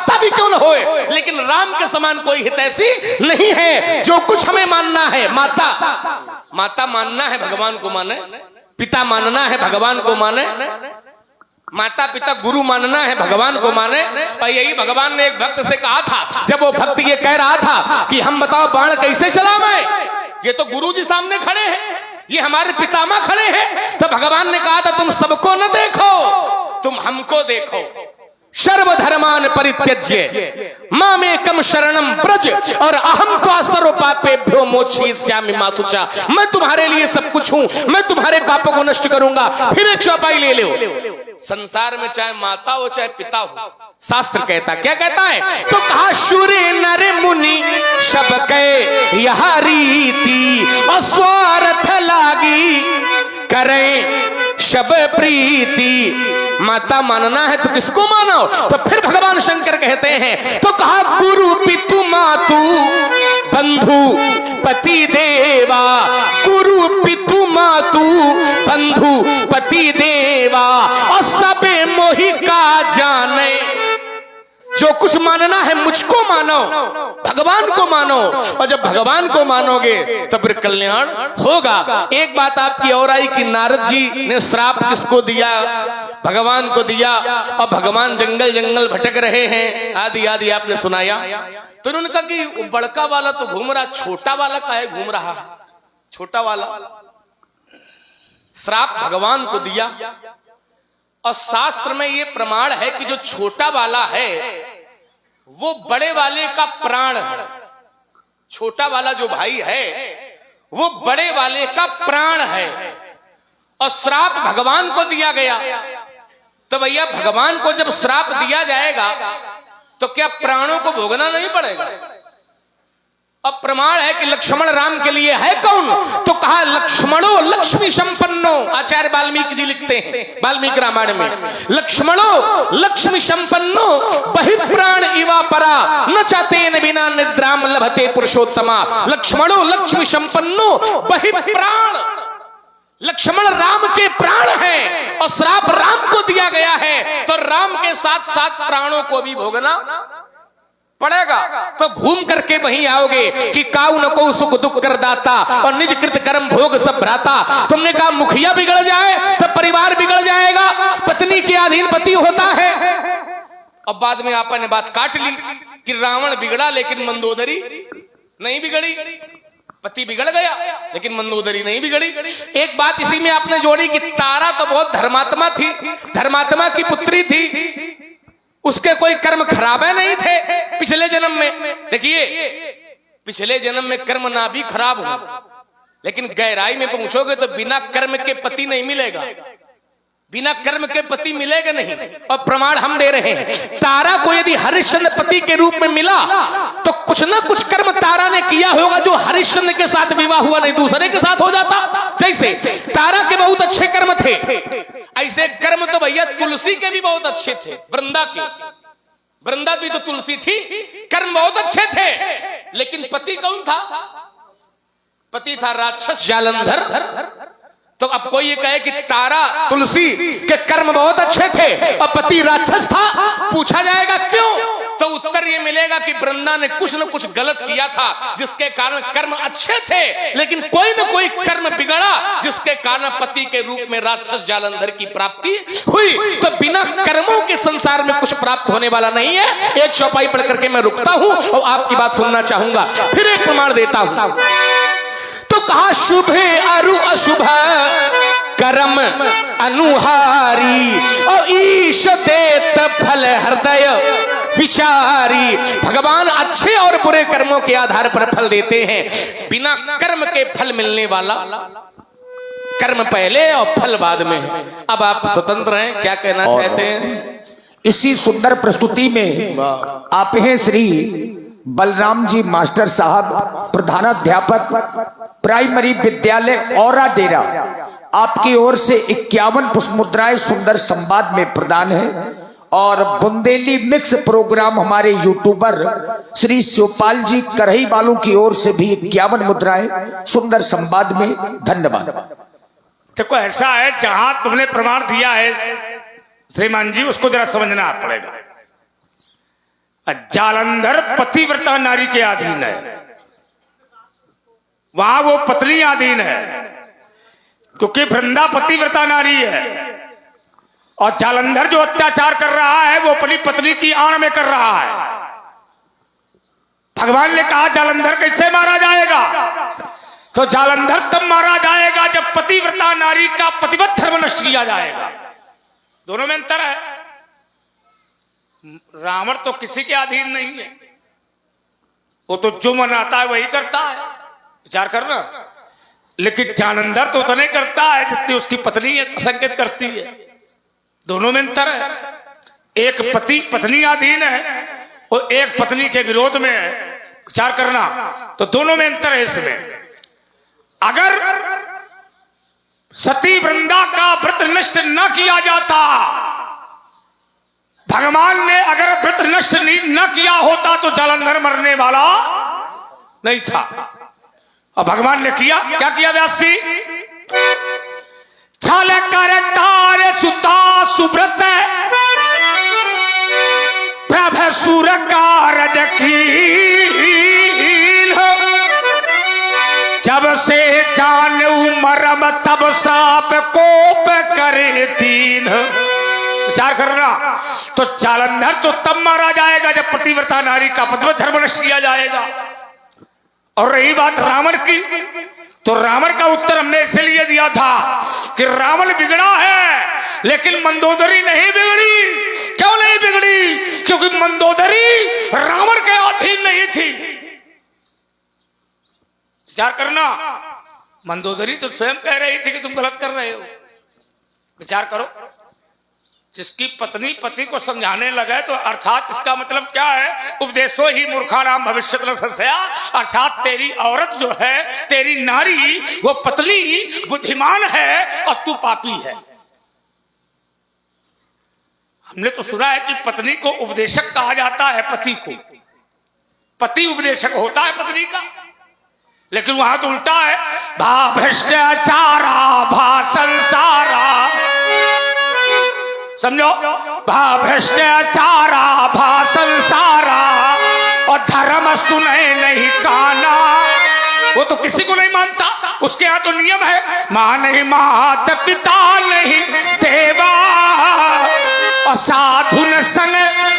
माता भी क्यों न हो, लेकिन राम के समान कोई हितैषी नहीं है। जो कुछ हमें मानना है, माता मानना है भगवान को माने, पिता मानना है भगवान को माने, माता पिता गुरु मानना है भगवान को माने। और यही भगवान ने एक भक्त से कहा था, जब वो भक्त ये कह रहा था कि हम बताओ बाण कैसे चलावें, ये तो गुरु जी सामने खड़े हैं, ये हमारे पितामह खड़े हैं। तो भगवान ने कहा था तुम सबको न देखो, तुम हमको देखो। सर्वधर्मान परित्यज्य मामेकम शरणम ब्रज और अहम त्वा सर्व पापेभ्यो मोक्षयिष्यामि मा शुचा। मैं तुम्हारे लिए सब कुछ हूं, मैं तुम्हारे पापों को नष्ट करूंगा। फिर एक चौपाई ले लो, संसार में चाहे माता हो चाहे पिता हो, शास्त्र कहता, क्या कहता है? तो कहा सूर्य नर मुनि सबके यह रीति अस्वार्थ लागी करें सब प्रीति। माता मानना है तो किसको मानो? तो फिर भगवान शंकर कहते हैं, तो कहा गुरु पितु मातु बंधु पति देवा, गुरु पितु मातु बंधु पति देवा और सबे मोहि का जाने। जो कुछ मानना है मुझको मानो, भगवान को मानो, और जब भगवान को मानोगे तो फिर कल्याण होगा। एक बात आपकी और आई कि नारद जी ने श्राप किसको दिया? भगवान को दिया। और भगवान जंगल जंगल भटक रहे हैं, आदि आदि आपने सुनाया। तो उन्होंने कहा कि बड़का वाला तो घूम रहा, छोटा वाला काहे घूम रहा? छोटा वाला श्राप भगवान को दिया। और शास्त्र में ये प्रमाण है कि जो छोटा वाला है वो बड़े वाले का प्राण है। छोटा वाला जो भाई है वो बड़े वाले का प्राण है। और श्राप भगवान को दिया गया। तो भैया भगवान को जब श्राप दिया जाएगा तो क्या प्राणों को भोगना नहीं पड़ेगा? अब प्रमाण है कि लक्ष्मण राम के लिए है कौन? तो कहा लक्ष्मणो लक्ष्मी संपन्नो। आचार्य वाल्मीकि जी लिखते हैं वाल्मीकि रामायण में, लक्ष्मणो लक्ष्मी संपन्नो बहिप्राण इवा परा न चातेन बिना निद्राम लभते पुरुषोत्तमा। लक्ष्मणो लक्ष्मी संपन्नो बहिप्राण, लक्ष्मण राम के प्राण हैं और श्राप राम को दिया गया है, तो राम के साथ साथ प्राणों को भी भोगना पड़ेगा। तो घूम करके वहीं आओगे कि काऊ न को सुख दुख कर दाता और निज कृत कर्म भोग सब भ्राता। तुमने कहा मुखिया बिगड़ जाए तो परिवार बिगड़ जाएगा, पत्नी के अधीन पति होता है। अब बाद में आपने बात काट ली कि रावण बिगड़ा लेकिन मंदोदरी नहीं बिगड़ी, पति बिगड़ गया लेकिन मंदोदरी नहीं बिगड़ी। एक बात इसी में आपने जोड़ी कि तारा तो बहुत धर्मात्मा थी, धर्मात्मा की पुत्री थी, उसके कोई कर्म खराब नहीं थे पिछले जन्म में। देखिए पिछले जन्म में कर्म ना भी खराब हो, लेकिन गहराई में पहुंचोगे तो बिना कर्म के पति नहीं मिलेगा, बिना कर्म के पति मिलेगा नहीं। और प्रमाण हम दे रहे हैं, तारा को यदि हरिश्चंद्र पति के रूप में मिला तो कुछ ना कुछ कर्म तारा ने किया होगा जो हरिश्चंद्र के साथ विवाह हुआ नहीं दूसरे के साथ हो जाता। जैसे तारा के बहुत अच्छे कर्म थे, ऐसे कर्म तो भैया तुलसी के भी बहुत अच्छे थे। वृंदा के, वृंदा भी तो तुलसी थी, कर्म बहुत अच्छे थे, लेकिन पति कौन था? पति था राक्षस जालंधर। तो अब कोई ये कहे कि तारा तुलसी के कर्म बहुत अच्छे थे और पति राक्षस था, पूछा जाएगा क्यों? तो उत्तर ये मिलेगा कि वृंदा ने कुछ न कुछ गलत किया था जिसके कारण कर्म अच्छे थे, लेकिन कोई न कोई कर्म बिगड़ा जिसके कारण पति के रूप में राक्षस जालंधर की प्राप्ति हुई। तो बिना कर्मों के संसार में कुछ प्राप्त होने वाला नहीं है। एक चौपाई पढ़ करके मैं रुकता हूं और आपकी बात सुनना चाहूंगा, फिर एक प्रमाण देता हूं। तो कहा शुभ अरु अशुभ कर्म अनुहारी और ईश देत फल हृदय विचारी। भगवान अच्छे और बुरे कर्मों के आधार पर फल देते हैं, बिना कर्म के फल मिलने वाला कर्म पहले और फल बाद में। अब आप स्वतंत्र हैं, क्या कहना चाहते हैं? इसी सुंदर प्रस्तुति में आप हैं श्री बलराम जी मास्टर साहब, प्रधानाध्यापक प्राइमरी विद्यालय औरा डेरा। आपकी ओर से 51 पुष्प मुद्राएं सुंदर संवाद में प्रदान है और बुंदेली मिक्स प्रोग्राम हमारे यूट्यूबर श्री शिवपाल जी करही वालों की ओर से भी 51 मुद्राएं सुंदर संवाद में। धन्यवाद। देखो ऐसा है, जहां तुमने प्रमाण दिया है श्रीमान जी, उसको जरा समझना पड़ेगा। जालंधर पतिव्रता नारी के अधीन है, वहां वो पत्नी अधीन है, क्योंकि वृंदा पतिव्रता नारी है। और जालंधर जो अत्याचार कर रहा है वो अपनी पत्नी की आड़ में कर रहा है। भगवान ने कहा जालंधर कैसे मारा जाएगा? तो जालंधर तब मारा जाएगा जब पतिव्रता नारी का पतिव्रत धर्म नष्ट किया जाएगा। दोनों में अंतर है। रावण तो किसी के अधीन नहीं है, वो तो जो मनाता है वही करता है, विचार करना। लेकिन जालंधर तो उतना करता है जितनी उसकी पत्नी संकेत करती है। दोनों में अंतर है। एक पति पत्नी अधीन है और एक पत्नी के विरोध में है, विचार करना। तो दोनों में अंतर है। इसमें अगर सती वृंदा का व्रत नष्ट न किया जाता, भगवान ने अगर व्रत नष्ट न किया होता तो जालंधर मरने वाला नहीं था। और भगवान ने किया, क्या किया? व्यास जी छल कर तार सुता सुब्रत प्रभ सुर कारज कीन, जब से जान मरम तब साप कोप करे दीन। विचार करना। तो जालंधर तो तब मारा जाएगा जब पतिव्रता नारी का पतिव्रत धर्म नष्ट किया जाएगा। और रही बात रावण की, तो रावण का उत्तर हमने इसलिए दिया था कि रावण बिगड़ा है लेकिन मंदोदरी नहीं बिगड़ी। क्यों नहीं बिगड़ी? क्योंकि मंदोदरी रावण के अधीन नहीं थी। विचार करना। मंदोदरी तो स्वयं कह रही थी कि तुम गलत कर रहे हो। विचार करो। जिसकी पत्नी पति को समझाने लगे तो अर्थात इसका मतलब क्या है? उपदेशो ही मूर्खाणाम भविष्यत न संशया। अर्थात तेरी औरत जो है, तेरी नारी, वो पत्नी बुद्धिमान है और तू पापी है। हमने तो सुना है कि पत्नी को उपदेशक कहा जाता है, पति को। पति उपदेशक होता है पत्नी का, लेकिन वहां तो उल्टा है। भा भ्रष्टाचारा भा संसारा, समझो। भा भ्रष्टाचारा भा संसारा और धर्म सुने नहीं काना। वो तो किसी को नहीं मानता, उसके यहाँ तो नियम है, मां नहीं मात पिता नहीं देवा और साधु न संग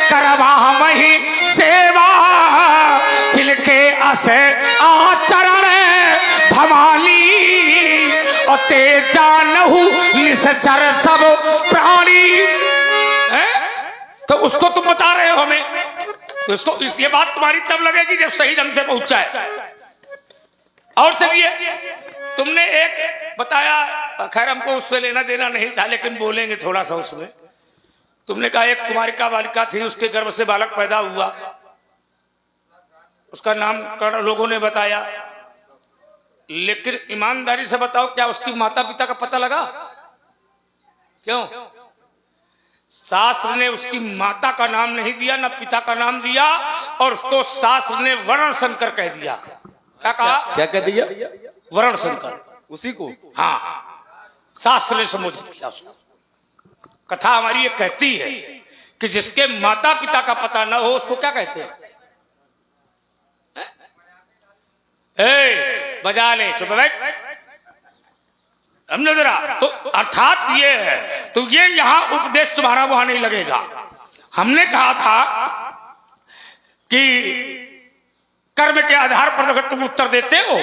करवा वही सेवा। जिनके असे आचरण भवानी और तेजा नहु निश्चर सब प्राणी। तो उसको तुम बता रहे हो हमें, तो इसको ये बात तुम्हारी तब लगेगी जब सही ढंग से पहुंचाए। और चलिए, तुमने एक बताया, खैर हमको उससे लेना देना नहीं था लेकिन बोलेंगे थोड़ा सा उसमें। तुमने कहा एक कुमारिका बालिका थी, उसके गर्भ से बालक पैदा हुआ, उसका नामकरण लोगों ने बताया। लेकिन ईमानदारी से बताओ, क्या उसकी माता पिता का पता लगा? क्यों? शास्त्र ने उसकी माता का नाम नहीं दिया, ना पिता का नाम दिया, और उसको शास्त्र ने वर्ण शंकर कह दिया। क्या कहा? क्या कह दिया? वर्ण शंकर। उसी को? हाँ, शास्त्र ने संबोधित किया उसको। कथा हमारी ये कहती है कि जिसके माता पिता का पता न हो उसको क्या कहते हैं? बजा ले, चुप बैठ, समझो जरा। तो अर्थात ये है, तो ये यहां उपदेश तुम्हारा वहां नहीं लगेगा। हमने कहा था कि कर्म के आधार पर अगर तुम उत्तर देते हो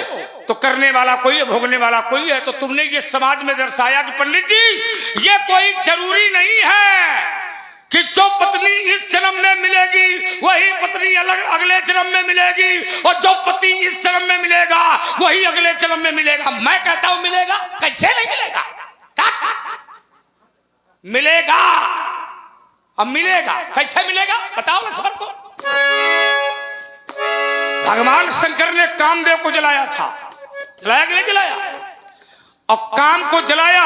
तो करने वाला कोई है, भोगने वाला कोई है। तो तुमने ये समाज में दर्शाया कि पंडित जी ये कोई जरूरी नहीं है कि जो पत्नी इस जन्म में मिलेगी वही पत्नी अगले जन्म में मिलेगी, और जो पति इस जन्म में मिलेगा वही अगले जन्म में मिलेगा। मैं कहता हूं मिलेगा। कैसे नहीं मिलेगा? मिलेगा। अब मिलेगा, कैसे मिलेगा बताओ ना सबको। भगवान शंकर ने कामदेव को जलाया था, जलाया कि नहीं जलाया? और काम को जलाया,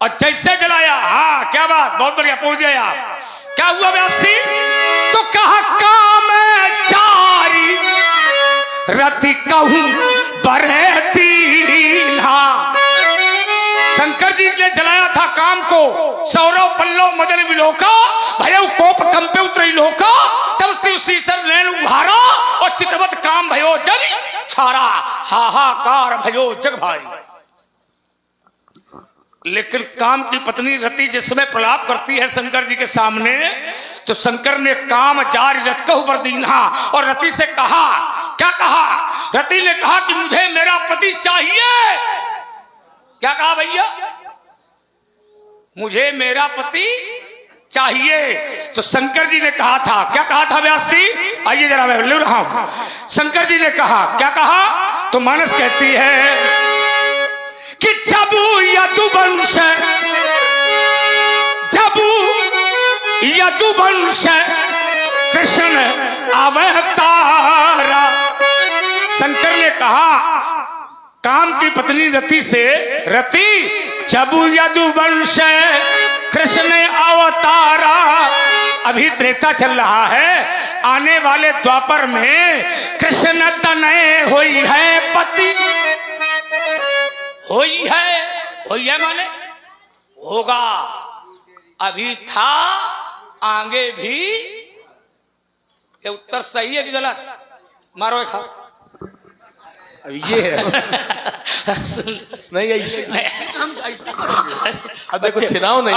और जैसे जलाया, हाँ क्या बात, बहुत बढ़िया पहुंच गए आप। क्या हुआ व्यासी? तो कहा काम चारी रति कहूं बरहती। हाँ, शंकर जी ने जलाया था काम को। सौरव पल्लव मदन विलोका भयउ कोप कंपे उतरी लोका। तब सारा हाहाकार भयो जग भारी। लेकिन काम की पत्नी रति जिस समय प्रलाप करती है शंकर जी के सामने, तो शंकर ने काम जारी रथ कहु बर दीन्हा, और रति से कहा, क्या कहा? रति ने कहा कि मुझे मेरा पति चाहिए। क्या कहा भैया? मुझे मेरा पति चाहिए। तो शंकर जी ने कहा था, क्या कहा था व्यास जी? आइए जरा मैं बोल रहा हूं। शंकर जी ने कहा, क्या कहा? तो मानस कहती है कि जब यदुवंश कृष्ण अवतारा। शंकर ने कहा काम की पत्नी रति से, रति जब यदुवंश कृष्ण अवतारा। अभी त्रेता चल रहा है, आने वाले द्वापर में कृष्ण तनय हुई है पति। होई है माने होगा, अभी था, आगे भी। ये उत्तर सही है कि गलत? मारो खाओ। अब ये है नहीं ऐसे अब देखो छिनाओ नहीं।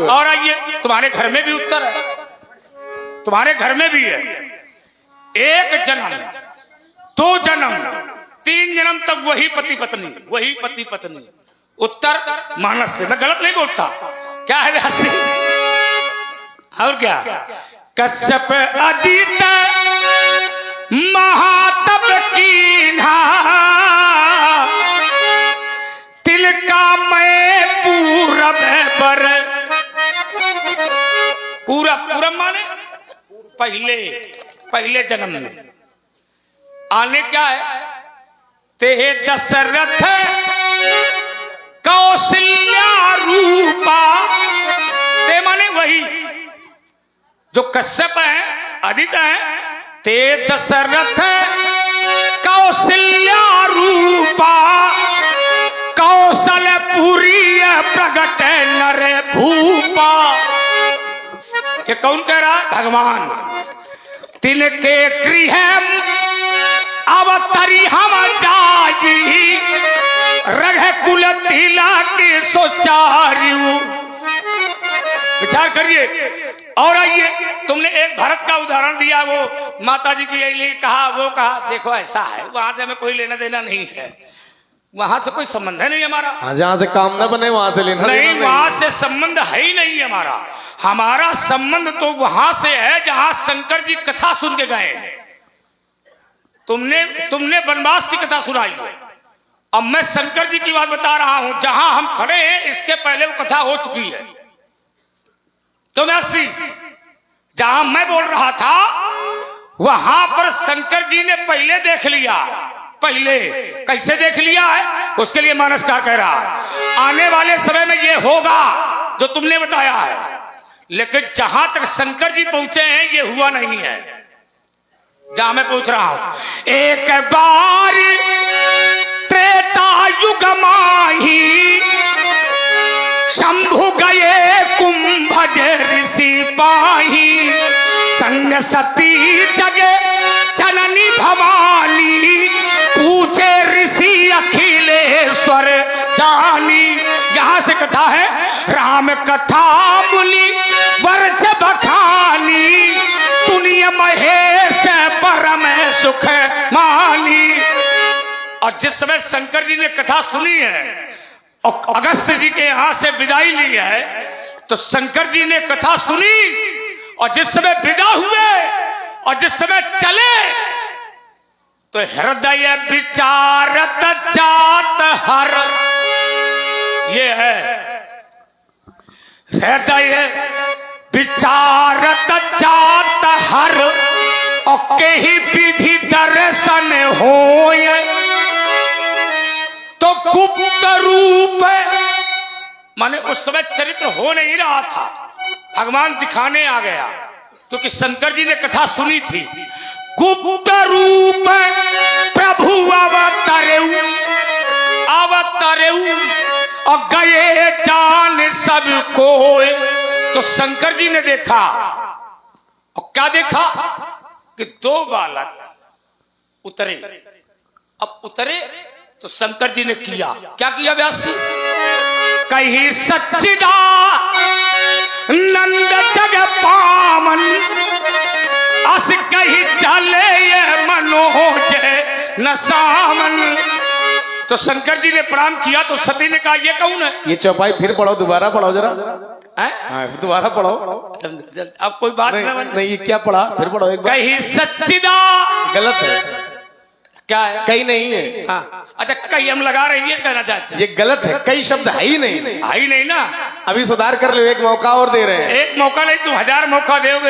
और आइए तुम्हारे घर में भी उत्तर है, तुम्हारे घर में भी है। एक जन्म, दो जन्म, तीन जन्म तक वही पति पत्नी, वही पति पत्नी। उत्तर मानस से, मैं गलत नहीं बोलता। क्या है व्यास जी? और क्या? कश्यप अदित महातप कीन्हा, तिलका मैं पूरब बर। पूरब माने पहले जन्म में। आने क्या है? ते दशरथ कौशल्या रूपा। ते माने वही जो कश्यप है, आदित्य है। ते दशरथ कौशल्या रूपा, कौशलपुरी प्रगट नर भूपा। ये कौन कह रहा? भगवान। तिनके गृह अवतरी हम जाजी, रघुकुल तिलक सोचारियु। विचार करिए। और आइए, तुमने एक भरत का उदाहरण दिया, वो माता जी के लिए कहा, वो कहा। देखो ऐसा है, वहां से हमें कोई लेना देना नहीं है, वहां से कोई संबंध है नहीं हमारा। जहां से काम न बने वहां से लेना नहीं, वहां से संबंध है ही नहीं हमारा। हमारा संबंध तो वहां से है जहां शंकर जी कथा सुन के गए। तुमने वनवास की कथा सुनाई है, अब मैं शंकर जी की बात बता रहा हूं। जहां हम खड़े हैं इसके पहले वो कथा हो चुकी है। तो मैं जहां मैं बोल रहा था वहां पर शंकर जी ने पहले देख लिया। पहले कैसे देख लिया है? उसके लिए मानसकार कह रहा आने वाले समय में ये होगा जो तुमने बताया है। लेकिन जहां तक शंकर जी पहुंचे हैं ये हुआ नहीं है। जहां मैं पूछ रहा हूं, एक बार त्रेता युग माही, शंभु गए कुंभज ऋषि पाही, संग सती जगे जननी भवानी, पूछे ऋषि अखिलेश्वर जानी। यहां से कथा है, राम कथा मुनि वर्ज बखानी, सुनिए महेश परम सुख मानी। और जिस समय शंकर जी ने कथा सुनी है और अगस्त जी के यहां से विदाई ली है, तो शंकर जी ने कथा सुनी और जिस समय विदा हुए और जिस समय चले, तो हृदय विचारत जात हर। ये है हृदय विचारत जात हर, और कहीं विधि दर्शन होय, तो गुप्त रूप माने उस समय चरित्र हो नहीं रहा था, भगवान दिखाने आ गया, क्योंकि शंकर जी ने कथा सुनी थी। गुप्त रूप प्रभु अवतरेऊ और गए जान सब कोय। तो शंकर जी ने देखा, और क्या देखा कि दो बालक उतरे अब उतरे तो शंकर जी ने किया क्या किया व्यास जी? कही सच्चिदा नंद जग पावन अस कही चले ये मनोज न सामन। तो शंकर जी ने प्रणाम किया तो सती ने कहा ये कौन है? ये चौपाई फिर पढ़ो, दोबारा पढ़ो जरा। हैं? हाँ, दोबारा पढ़ो। अब कोई बात नहीं, ये क्या पढ़ा? फिर पढ़ो एक बार। कही सच्चिदा गलत है, क्या है? कई नहीं है। हाँ, अच्छा कई हम लगा रहे हैं, ये कहना चाहते हैं। ये गलत है, कई शब्द है ही नहीं। है ही नहीं ना। अभी सुधार कर लो, एक मौका और दे रहे हैं। एक मौका नहीं, तुम 1000 मौका दोगे।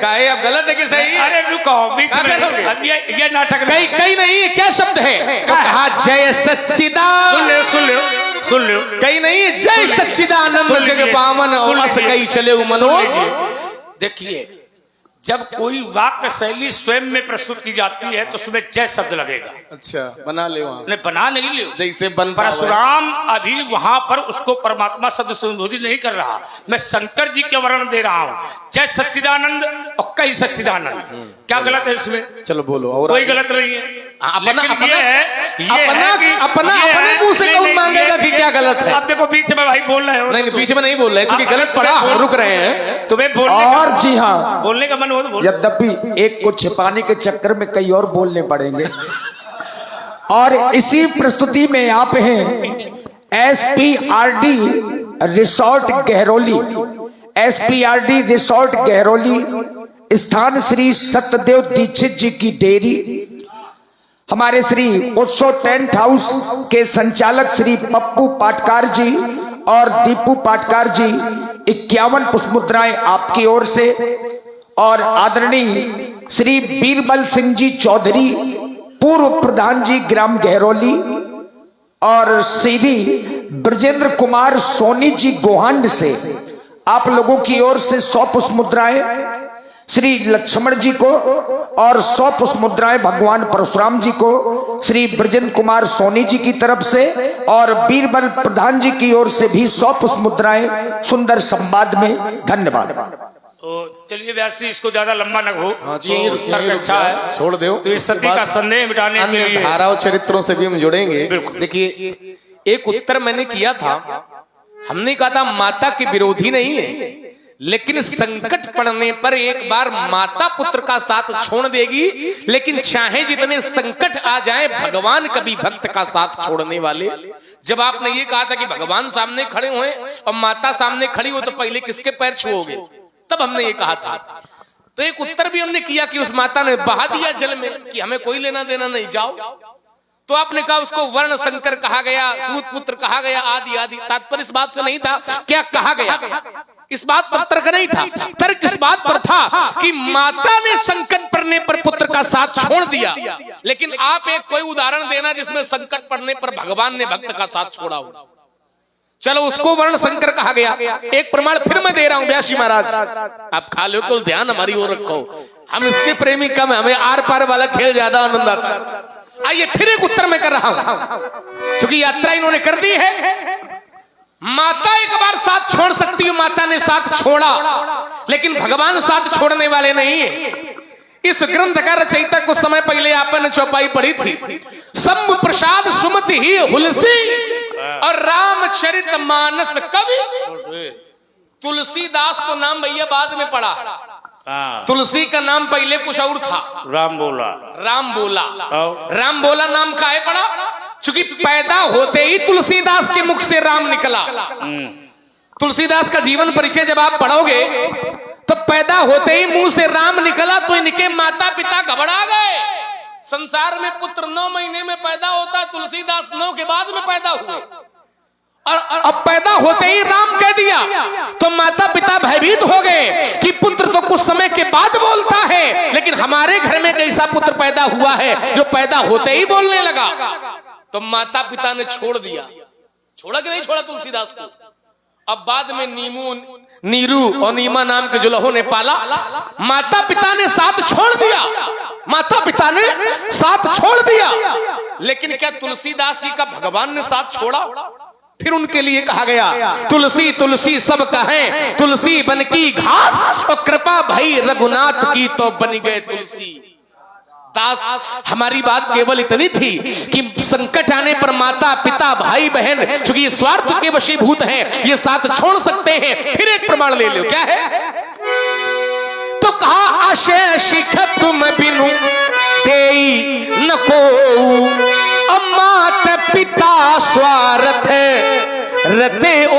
काहे अब गलत है कि सही? अरे रुको, बीच में अब ये नाटक कई कई नहीं है, क्या शब्द है? कहा जय सच्चिदानंद। सुन लो कई नहीं है, जय सच्चिदानंद जग पावन और अस कई चले मनोज। देखिए, जब कोई वाक्य शैली स्वयं में प्रस्तुत की जाती है तो उसमें जय शब्द लगेगा। अच्छा, बना ले वहां। नहीं, बना नहीं ले। जैसे बन परशुराम अभी वहां पर उसको परमात्मा शब्द से संबोधित नहीं कर रहा, मैं शंकर जी के वर्णन दे रहा हूं। जय सच्चिदानंद और कई सच्चिदानंद, क्या गलत है इसमें? चलो बोलो। और कोई गलत नहीं है। अपना लेकिन अपना ये है अपना ये अपने है- मुंह से नहीं, कौन नहीं, मांगेगा ये- कि क्या गलत है? अब देखो बीच में भाई बोल रहे हो। नहीं, बीच में नहीं बोल रहे, क्योंकि गलत पढ़ा, हम रुक रहे हैं। तुम्हें बोलने और जी हाँ, बोलने का मन हो तो बोलो। यद्यपि एक को छिपाने के चक्कर में कई और बोलने पड़ेंगे। और इसी प्रस्तुति में आप हैं SPRD रिसोर्ट गहरौली, SPRD रिसोर्ट गहरौली, स्थान श्री सत्यदेव दीक्षित जी की डेयरी। हमारे श्री उत्सव टेंट हाउस के संचालक श्री पप्पू पाटकार जी और दीपू पाटकार जी 51 पुष्पमुद्राएं आपकी ओर से। और आदरणीय श्री बीरबल सिंह जी चौधरी, पूर्व प्रधान जी ग्राम गहरौली, और श्री ब्रजेंद्र कुमार सोनी जी गोहांड से आप लोगों की ओर से 100 पुष्पमुद्राएं श्री लक्ष्मण जी को और 100 पुष्पमुद्राएं भगवान परशुराम जी को श्री ब्रजेंद्र कुमार सोनी जी की तरफ से, और बीरबल प्रधान जी की ओर से भी 100 पुष्पमुद्राएं सुंदर संवाद में। धन्यवाद। तो चलिए व्यास जी, इसको ज्यादा लंबा न हो। हाँ जी, तो तर्क अच्छा है, छोड़ दो। तो इस सती का संदेह मिटाने के अन्य लिए धाराओं चरित्रों से भी हम जुड़ेंगे। बिल्कुल। देखिए, एक उत्तर मैंने किया था, हमने कहा था माता के विरोधी नहीं है, लेकिन संकट पड़ने पर एक बार माता पुत्र का साथ छोड़ देगी, लेकिन चाहे जितने संकट आ जाए भगवान कभी भक्त का साथ छोड़ने वाले। जब आपने ये कहा था कि भगवान सामने खड़े हुए और माता सामने खड़ी हो तो पहले किसके पैर छुओगे, तब हमने ये कहा था। तो एक उत्तर भी हमने किया कि उस माता ने बहा दिया जल में कि हमें कोई लेना देना नहीं, जाओ। तो आपने कहा उसको वर्ण संकर कहा गया, सूत पुत्र कहा गया, आदि आदि। तात्पर्य इस बात से नहीं था क्या कहा गया, इस बात पर तर्क नहीं था। तर्क इस बात पर था कि माता ने संकट पड़ने पर पुत्र का साथ छोड़ दिया, लेकिन आप एक कोई उदाहरण देना जिसमें संकट पड़ने पर भगवान ने भक्त का साथ छोड़ा हो। चलो उसको वर्ण संकर कहा गया। एक प्रमाण फिर मैं दे रहा हूं व्यासी महाराज, आप खा लो, कुल ध्यान हमारी ओर रखो। हम इसके प्रेमी कम है, हमें आर पार वाला खेल ज्यादा आनंद आता है। आइए फिर एक उत्तर मैं कर रहा हूं, क्योंकि यात्रा इन्होंने कर दी है। माता एक बार साथ छोड़ सकती है, माता ने साथ छोड़ा, लेकिन भगवान साथ छोड़ने वाले नहीं है। इस ग्रंथ का रचयिता कुछ समय पहले आपने चौपाई पढ़ी थी, शंभु प्रसाद सुमति ही हुलसी और रामचरित मानस कवि। तुलसीदास तो नाम भैया बाद में पड़ा, तुलसी का नाम पहले कुछ और था, राम बोला। राम बोला। राम बोला नाम काहे पड़ा, क्योंकि पैदा होते ही तुलसीदास के मुख से राम निकला। तुलसीदास का जीवन परिचय जब आप पढ़ोगे तो पैदा होते ही मुंह से राम निकला, तो इनके माता पिता घबरा गए। संसार में पुत्र 9 महीने में पैदा होता है, तुलसीदास 9 के बाद में पैदा हुए, और अब पैदा होते ही राम कह दिया तो माता पिता भयभीत हो गए कि पुत्र तो कुछ समय के बाद बोलता है, लेकिन हमारे घर में कैसा पुत्र पैदा हुआ है जो पैदा होते ही बोलने लगा। तो माता पिता ने छोड़ दिया। छोड़ा कि नहीं छोड़ा तुलसीदास को? अब बाद में नीरू और नीमा नाम के जुलहों ने पाला। माता पिता ने साथ छोड़ दिया, माता पिता ने साथ छोड़ दिया, लेकिन क्या तुलसीदास जी का भगवान ने साथ छोड़ा? फिर उनके लिए कहा गया तुलसी तुलसी सब कहें, तुलसी बन की घास और कृपा भई रघुनाथ की तो बन गए तुलसी। दास, हमारी बात केवल इतनी थी कि संकट आने पर माता पिता भाई बहन चूंकि ये स्वार्थ के वशीभूत हैं, ये साथ छोड़ सकते हैं। फिर एक प्रमाण ले लो, क्या है? तो कहा आशेष तुम बिनु देई न को, मात पिता स्वार्थ रते ओ।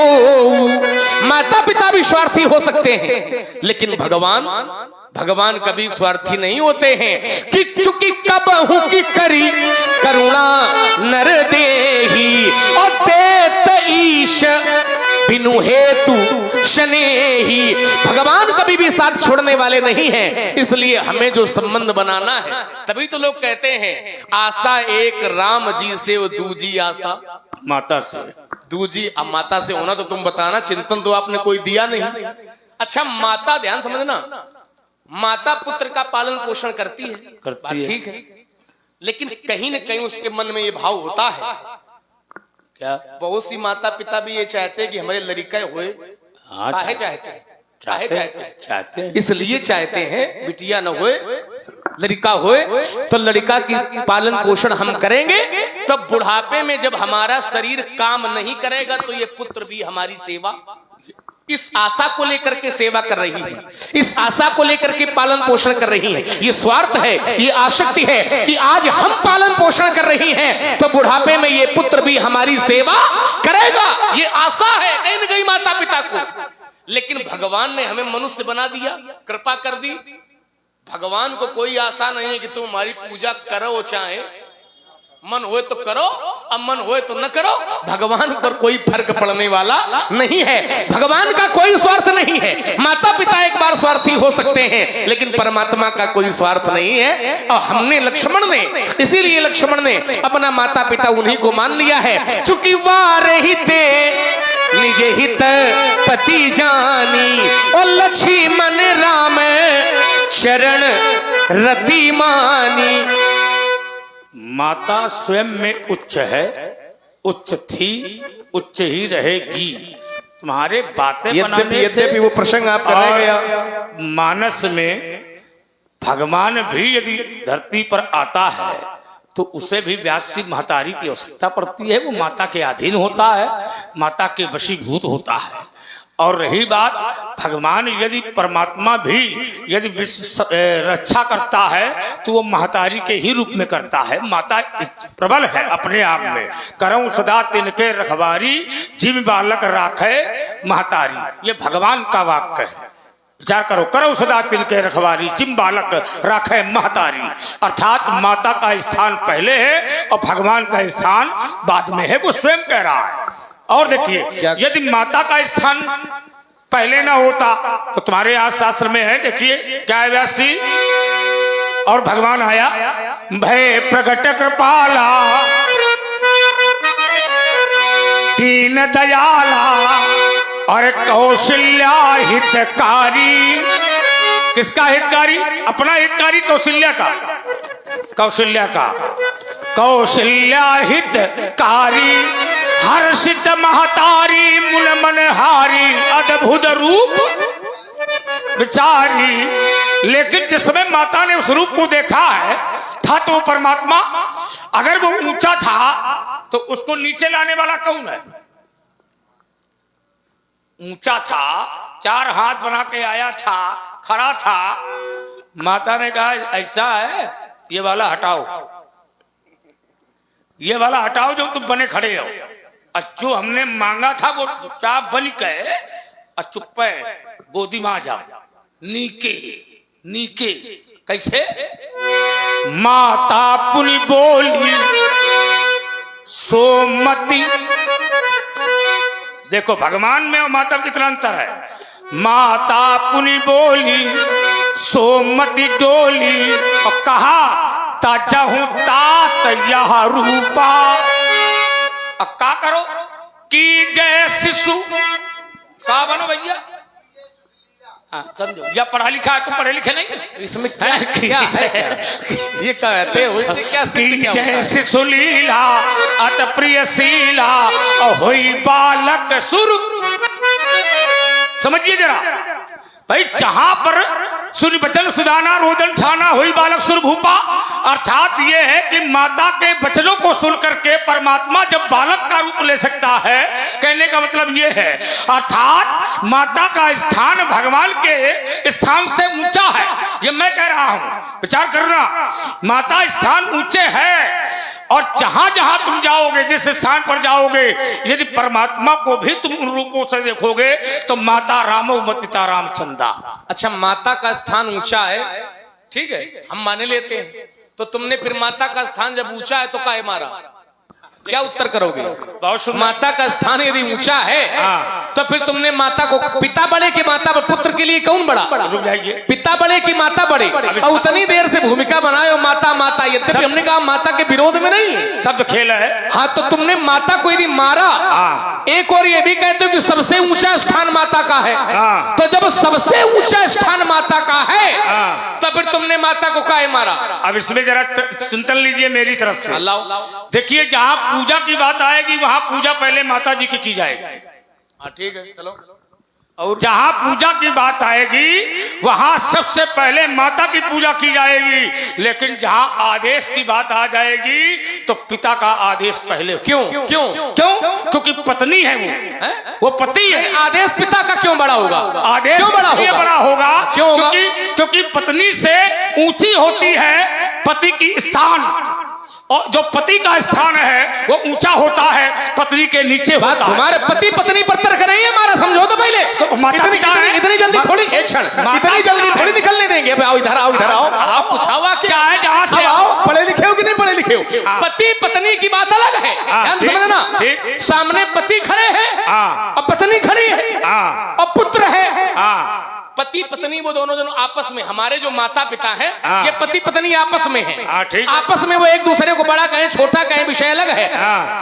माता पिता भी स्वार्थी हो सकते हैं, लेकिन भगवान कभी स्वार्थी नहीं होते हैं। कि चुकी कबहू की करी करुणा नर देही, और देत ईश बिनु हेतु शनेही। भगवान कभी भी साथ छोड़ने वाले नहीं हैं, इसलिए हमें जो संबंध बनाना है, तभी तो लोग कहते हैं आशा एक राम जी से वो दूजी आशा माता से। दूजी अब माता से होना तो तुम बताना, चिंतन तो आपने कोई दिया नहीं। अच्छा, माता, ध्यान समझना, माता पुत्र का पालन पोषण करती है, ठीक है, लेकिन कहीं न कहीं उसके मन में ये भाव होता है। क्या? बहुत सी माता पिता भी ये चाहते हैं कि हमारे लड़का होए। काहे चाहते हैं? इसलिए चाहते हैं बिटिया न होए, लड़का होए, तो लड़का की पालन पोषण हम करेंगे, तो बुढ़ापे में जब हमारा शरीर काम नहीं करेगा तो ये पुत्र भी हमारी सेवा, इस आशा को लेकर के सेवा कर रही है, इस आशा को लेकर के पालन पोषण कर रही है। ये स्वार्थ है, ये आसक्ति है कि आज हम पालन पोषण कर रही हैं तो बुढ़ापे में ये पुत्र भी हमारी सेवा करेगा, ये आशा है कहीं न कहीं माता पिता को। लेकिन भगवान ने हमें मनुष्य बना दिया, कृपा कर दी। भगवान को कोई आशा नहीं है कि तुम हमारी पूजा करो, चाहे मन होए तो करो, अब मन होए तो न करो। भगवान पर कोई फर्क पड़ने वाला नहीं है, भगवान का कोई स्वार्थ नहीं है। माता पिता एक बार स्वार्थी हो सकते हैं, लेकिन परमात्मा का कोई स्वार्थ नहीं है। और हमने लक्ष्मण ने, इसीलिए लक्ष्मण ने अपना माता पिता उन्हीं को मान लिया है। चूंकि वारहिते निज हित पति जानी, और लक्ष्मण राम शरण रति मानी। माता स्वयं में उच्च है, उच्च थी, उच्च ही रहेगी। तुम्हारे बातें बनाने से यद्यपि वो प्रसंग आप कर रहे हैं, मानस में भगवान भी यदि धरती पर आता है तो उसे भी व्यासी महतारी की आवश्यकता पड़ती है। वो माता के अधीन होता है, माता के वशीभूत होता है। और रही बात, भगवान यदि परमात्मा भी यदि विश्व रक्षा करता है तो वो महतारी के ही रूप में करता है। माता प्रबल है अपने आप में। करऊं सदा तिनके रखवारी, जिम बालक राखे महतारी, ये भगवान का वाक्य है। विचार करो, करो सदा तिनके रखवारी, जिम बालक राखे महतारी। अर्थात माता का स्थान पहले है और भगवान का स्थान बाद में है, वो स्वयं कह रहा है। और देखिए, यदि माता का स्थान पहले ना होता तो तुम्हारे यहाँ शास्त्र में है, देखिए क्या है व्यासी, और भगवान आया, भय प्रकट कृपाला दीन दयाला और कौशल्या हितकारी। किसका हितकारी? अपना हितकारी, कौशल्या का, कौशल्या का, कौशल्या हितकारी। हर्षित महतारी मुल मनहारी, अद्भुत रूप विचारी। लेकिन जिस समय माता ने उस रूप को देखा है, था तो परमात्मा। अगर वो ऊंचा था तो उसको नीचे लाने वाला कौन है? ऊंचा था, 4 हाथ बना के आया था, खड़ा था। माता ने कहा ऐसा है, ये वाला हटाओ, ये वाला हटाओ जो तुम बने खड़े हो। जो हमने मांगा था वो चुपचाप बन के और चुप गोदी में आ जाओ, नीके नीके। कैसे? माता पुनि बोली सोमती। देखो भगवान में और माता में कितना अंतर है। माता पुनि बोली सोमती डोली, और कहा ताजहूं तात यह रूपा। अब का करो कि जय शिशु का बनो भैया, समझो। या पढ़ा लिखा है तो पढ़े लिखे नहीं, इसमें क्या है? ये कहते हो इससे क्या सिद्ध क्या जय शिशु लीला अत प्रिय शीला होई बालक सुर। समझिए जरा भाई, जहां पर सुनि बचन सुदाना रोदन ठाना हुई बालक सुर भूपा। अर्थात ये है कि माता के वचनों को सुन करके परमात्मा जब बालक का रूप ले सकता है, कहने का मतलब ये है, अर्थात माता का स्थान भगवान के स्थान से ऊंचा है। ये मैं कह रहा हूं, विचार करना। माता स्थान ऊंचे है और जहां जहां तुम जाओगे, जिस स्थान पर जाओगे, यदि परमात्मा को भी तुम उन रूपों से देखोगे तो माता रामो मत पिता रामचंदा। अच्छा, माता का स्थान ऊंचा है, ठीक है, हम माने लेते हैं। तो तुमने फिर माता का स्थान जब ऊंचा है तो काहे मारा? क्या उत्तर करोगे? माता का स्थान यदि ऊंचा है तो फिर तुमने माता को, पिता बड़े की माता, पुत्र के लिए कौन बड़ा? रुक जाइए, पिता बड़े की माता बड़े, और उतनी देर से भूमिका बनाए माता माता, यद्यपि हमने कहा माता के विरोध में नहीं है, शब्द खेल है। हाँ, तो तुमने माता को यदि मारा, एक और ये भी कहते हो कि सबसे ऊंचा स्थान माता का है, तो जब सबसे ऊंचा स्थान माता का है तो फिर तुमने माता को काहे मारा? अब इसमें जरा चिंतन लीजिए मेरी तरफ से। अल्लाह, देखिए, जहां पूजा की बात आएगी वहां पूजा पहले माता जी की जाएगी। ठीक है, चलो। और जहां पूजा की बात आएगी वहां सबसे पहले माता की पूजा की जाएगी, लेकिन जहां आदेश की बात आ जाएगी तो पिता का आदेश पहले। क्यों क्यों क्यों? क्योंकि पत्नी है वो पति है। आदेश पिता का क्यों बड़ा होगा? आदेश क्यों बड़ा इसलिए होगा? बड़ा होगा क्यों होगा? क्योंकि पत्नी से ऊंची होती है पति की स्थान, और जो पति का स्थान है वो ऊंचा होता है, पत्नी के नीचे होता है। तुम्हारे पति पत्नी पर तर्क नहीं है हमारा, समझो तो पहले। इतनी जल्दी थोड़ी, एक क्षण, इतनी जल्दी थोड़ी निकलने देंगे। आओ इधर आओ, इधर आओ। आप पूछावा क्या है? जहां से आओ, पढ़े लिखे हो कि नहीं पढ़े लिखे हो? पति पत्नी की बात अलग है, ध्यान समझना। सामने पति खड़े हैं और पत्नी खड़ी है और पुत्र है। पति पत्नी वो दोनों आपस में, हमारे जो माता पिता हैं ये पति पत्नी आपस में है, आपस में वो एक दूसरे को बड़ा कहें छोटा कहें विषय अलग है।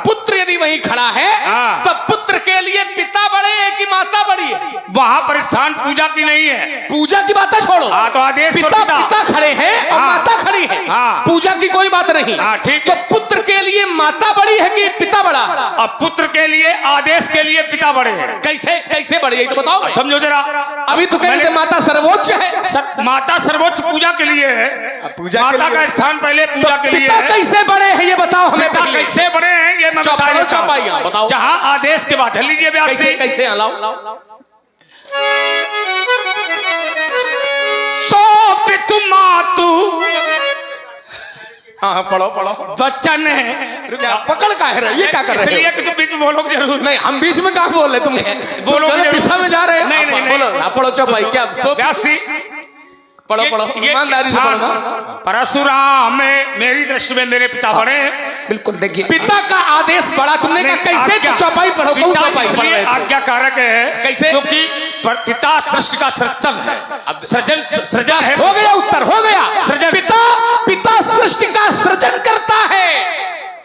पुत्र यदि वहीं खड़ा है तो पुत्र के लिए पिता बड़े है कि माता बड़ी है? वहां पर स्थान पूजा की नहीं है, पूजा की बात छोड़ो। तो आदेश पिता खड़े हैं और माता खड़ी है, पूजा की कोई बात नहीं। ठीक। तो पुत्र के लिए माता बड़ी है कि पिता बड़ा? अब पुत्र के लिए आदेश के लिए पिता बड़े हैं। कैसे कैसे बड़े है तो बताओ, समझो जरा। अभी तो कहते माता सर्वोच्च है। माता सर्वोच्च पूजा के लिए है, माता का स्थान पहले पूजा के लिए पिता कैसे बड़े हैं ये बताओ हमें। पिता कैसे बड़े हैं ये मैं बताओ। जहां आदेश के बाद लीजिए कैसे अलाउ सो पितु मातु, हाँ पढ़ो बच्चन है। पकड़ का है, ये क्या कर रहे हो? इसलिए कि तुम बीच में बोलो जरूर नहीं, हम बीच में कहाँ बोल रहे, तुम बोलो दिशा में जा रहे हैं। नहीं बोलो, पढ़ो चौपाई। क्या पढ़ो ईमानदारी से पढ़ो। परशुराम में मेरी दृष्टि में मेरे पिता बड़े हैं। बिल्कुल, देखिए पिता का आदेश बड़ा, तुमने कहा कैसे? चौपाई पढ़ो, चौपाई आज्ञाकारक है। कैसे? क्योंकि पिता सृष्टि का सृजन है, सृजन है। हो गया उत्तर, हो गया। पिता सृष्टि का सृजन करता है,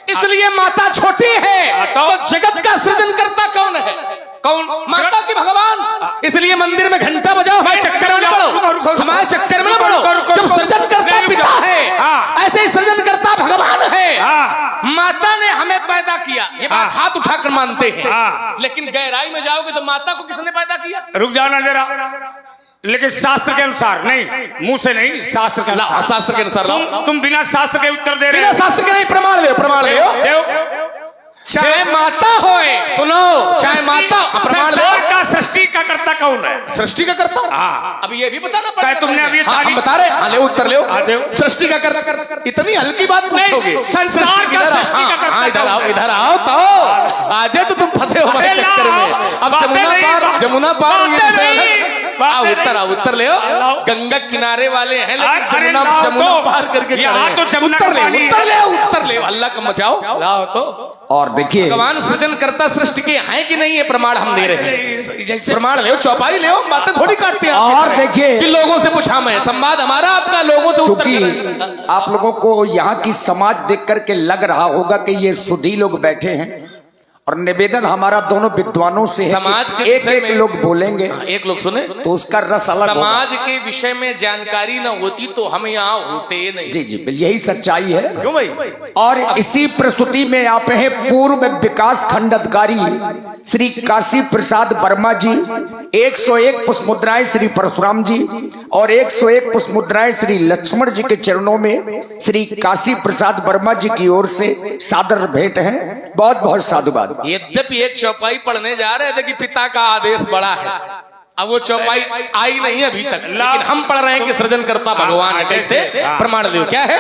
इसलिए माता छोटी है। तो जगत का सृजन करता कौन है? कौन? माता की भगवान। इसलिए मंदिर में घंटा बजाओ, हमारे चक्कर में ना पड़ो, हमारे चक्कर में ना पड़ो। जब सृजन करता पिता है, ऐसे ही सृजन करता भगवान है। माता ने हमें पैदा किया, ये बात हाथ उठाकर मानते हैं, लेकिन गहराई में जाओगे तो माता को किसने पैदा किया? रुक जाना जरा, लेकिन शास्त्र के अनुसार नहीं, मुंह से नहीं, शास्त्र के अनुसार। शास्त्र के अनुसार तुम बिना शास्त्र के उत्तर दे रहे हो। बिना शास्त्र के नहीं, प्रमाण दो। चाहे माता होए, सुनो, चाहे माता, संसार का सृष्टि का कर्ता कौन है? सृष्टि का कर्ता? अब ये भी बताना पड़ेगा। तुमने अभी हम बता रहे हैं, ले उत्तर ले। सृष्टि का कर्ता, इतनी हल्की बात पूछोगे? संसार का सृष्टि का कर्ता। इधर आओ तो आज तो तुम फंसे हो हमारे चक्कर में। अब जमुना पार उत्तर ले। गंगा किनारे वाले हैं लेकिन जमुना पार करके उत्तर ले। अल्लाह का मचाओ लाओ तो। और देखिए भगवान सृजन करता सृष्टि के है कि नहीं, ये प्रमाण हम दे रहे हैं। प्रमाण ले, चौपाई ले, बातें थोड़ी काटते हैं। और देखिए कि लोगों से पूछा मैं, संवाद हमारा आपका, लोगों से उत्तर। क्योंकि आप लोगों को यहाँ की समाज देख करके लग रहा होगा कि ये सुधी लोग बैठे हैं और निवेदन हमारा दोनों विद्वानों से है समाज के कि एक विषय एक में- लोग बोलेंगे एक लोग सुने, तो उसका रस अलग होगा। समाज के विषय में जानकारी न होती तो हम यहाँ होते नहीं। जी जी यही सच्चाई है। क्यों भाई? और इसी प्रस्तुति में आप हैं पूर्व विकास खंड अधिकारी श्री काशी प्रसाद वर्मा जी, 101 पुष्प मुद्राएं श्री परशुराम जी और 101 पुष्प मुद्राएं श्री लक्ष्मण जी के चरणों में श्री काशी प्रसाद वर्मा जी की ओर से सादर भेंट है। बहुत बहुत साधुवाद। यद्यपि एक चौपाई पढ़ने जा रहे थे कि पिता का आदेश बड़ा है, अब वो चौपाई आई नहीं अभी तक, लेकिन हम पढ़ रहे हैं कि सृजनकर्ता भगवान है। कैसे? प्रमाण दो, क्या है?